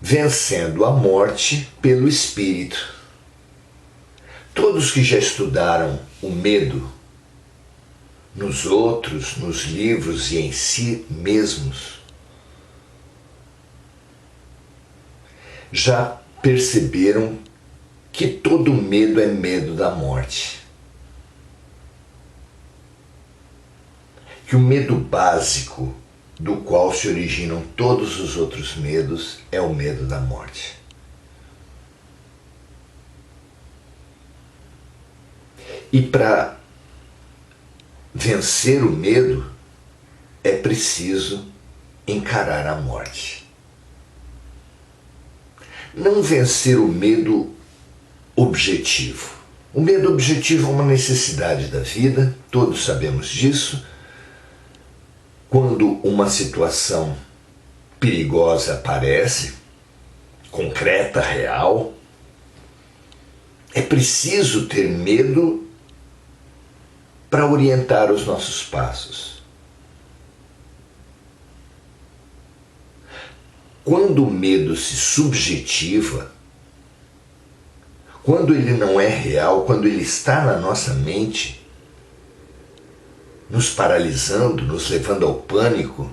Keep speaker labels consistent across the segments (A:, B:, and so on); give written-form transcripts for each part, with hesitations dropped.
A: vencendo a morte pelo Espírito. Todos que já estudaram o medo nos outros, nos livros e em si mesmos, já perceberam que todo medo é medo da morte. Que o medo básico do qual se originam todos os outros medos é o medo da morte. E para vencer o medo é preciso encarar a morte. Não vencer o medo objetivo. O medo objetivo é uma necessidade da vida, todos sabemos disso. Quando uma situação perigosa aparece, concreta, real, é preciso ter medo para orientar os nossos passos. Quando o medo se subjetiva, quando ele não é real, quando ele está na nossa mente, nos paralisando, nos levando ao pânico,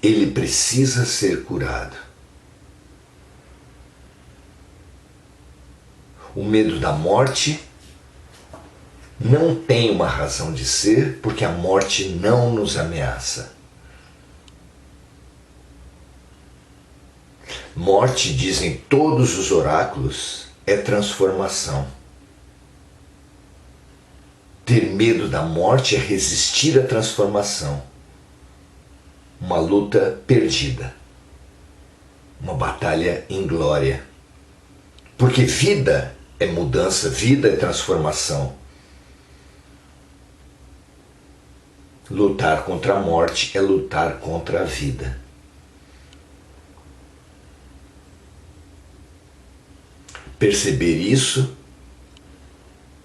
A: ele precisa ser curado. O medo da morte não tem uma razão de ser, porque a morte não nos ameaça. Morte, dizem todos os oráculos, é transformação. Ter medo da morte é resistir à transformação. Uma luta perdida. Uma batalha inglória. Porque vida é mudança, vida é transformação. Lutar contra a morte é lutar contra a vida. Perceber isso,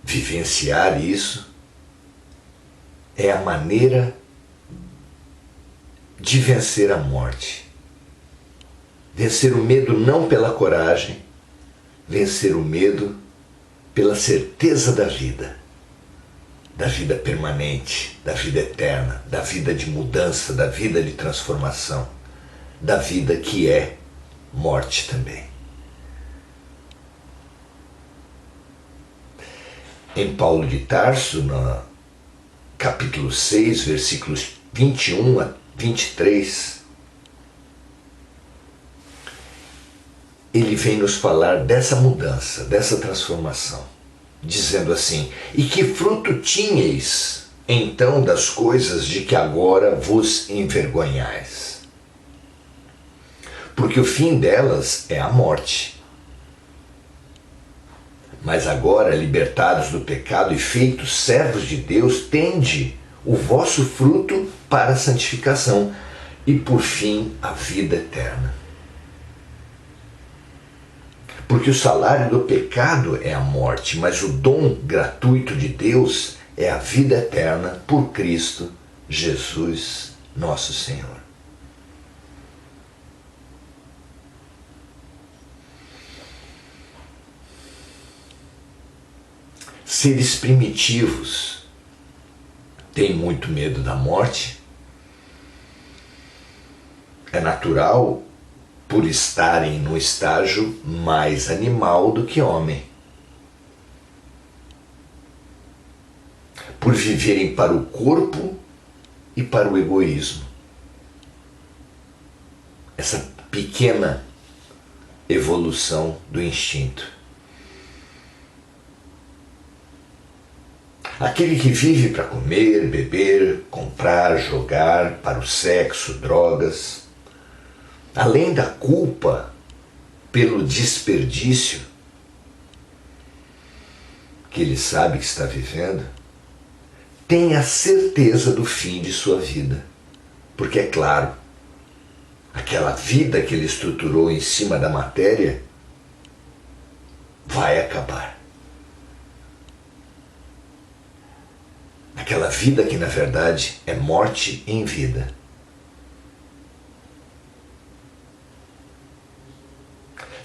A: vivenciar isso, é a maneira de vencer a morte. Vencer o medo não pela coragem, vencer o medo pela certeza da vida permanente, da vida eterna, da vida de mudança, da vida de transformação, da vida que é morte também. Em Paulo de Tarso, no capítulo 6, versículos 21 a 23, ele vem nos falar dessa mudança, dessa transformação, dizendo assim: e que fruto tinhais então das coisas de que agora vos envergonhais? Porque o fim delas é a morte. Mas agora, libertados do pecado e feitos servos de Deus, tende o vosso fruto para a santificação e, por fim, a vida eterna. Porque o salário do pecado é a morte, mas o dom gratuito de Deus é a vida eterna por Cristo Jesus, nosso Senhor. Seres primitivos têm muito medo da morte. É natural por estarem no estágio mais animal do que homem. Por viverem para o corpo e para o egoísmo. Essa pequena evolução do instinto. Aquele que vive para comer, beber, comprar, jogar, para o sexo, drogas, além da culpa pelo desperdício que ele sabe que está vivendo, tem a certeza do fim de sua vida. Porque é claro, aquela vida que ele estruturou em cima da matéria vai acabar. Aquela vida que na verdade é morte em vida.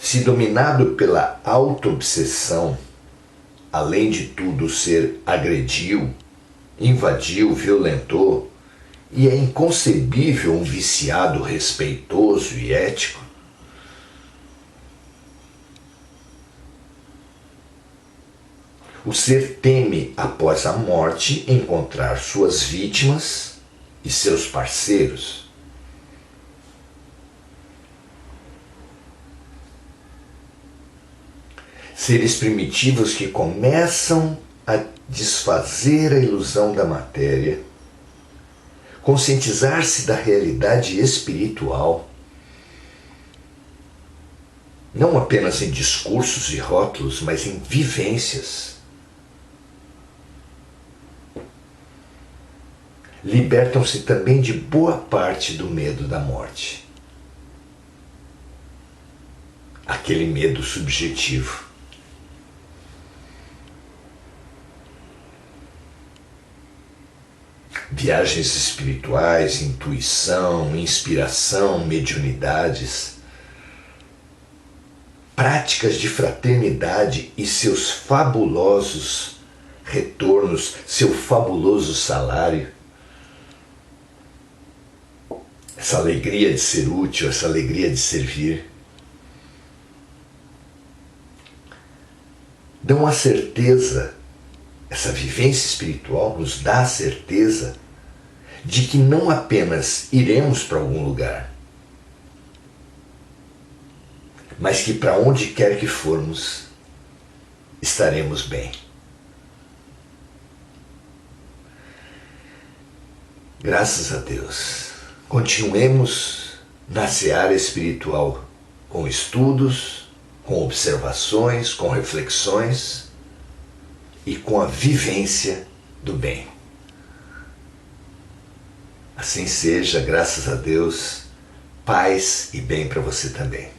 A: se dominado pela autoobsessão, além de tudo o ser agrediu, invadiu, violentou, e é inconcebível um viciado respeitoso e ético, o ser teme, após a morte, encontrar suas vítimas e seus parceiros. Seres primitivos que começam a desfazer a ilusão da matéria, conscientizar-se da realidade espiritual, não apenas em discursos e rótulos, mas em vivências. Libertam-se também de boa parte do medo da morte. Aquele medo subjetivo. Viagens espirituais, intuição, inspiração, mediunidades, práticas de fraternidade e seus fabulosos retornos, seu fabuloso salário, essa alegria de ser útil, essa alegria de servir, dão a certeza. Essa vivência espiritual nos dá a certeza de que não apenas iremos para algum lugar, mas que para onde quer que formos, estaremos bem. Graças a Deus. Continuemos na seara espiritual com estudos, com observações, com reflexões e com a vivência do bem. Assim seja, graças a Deus, paz e bem para você também.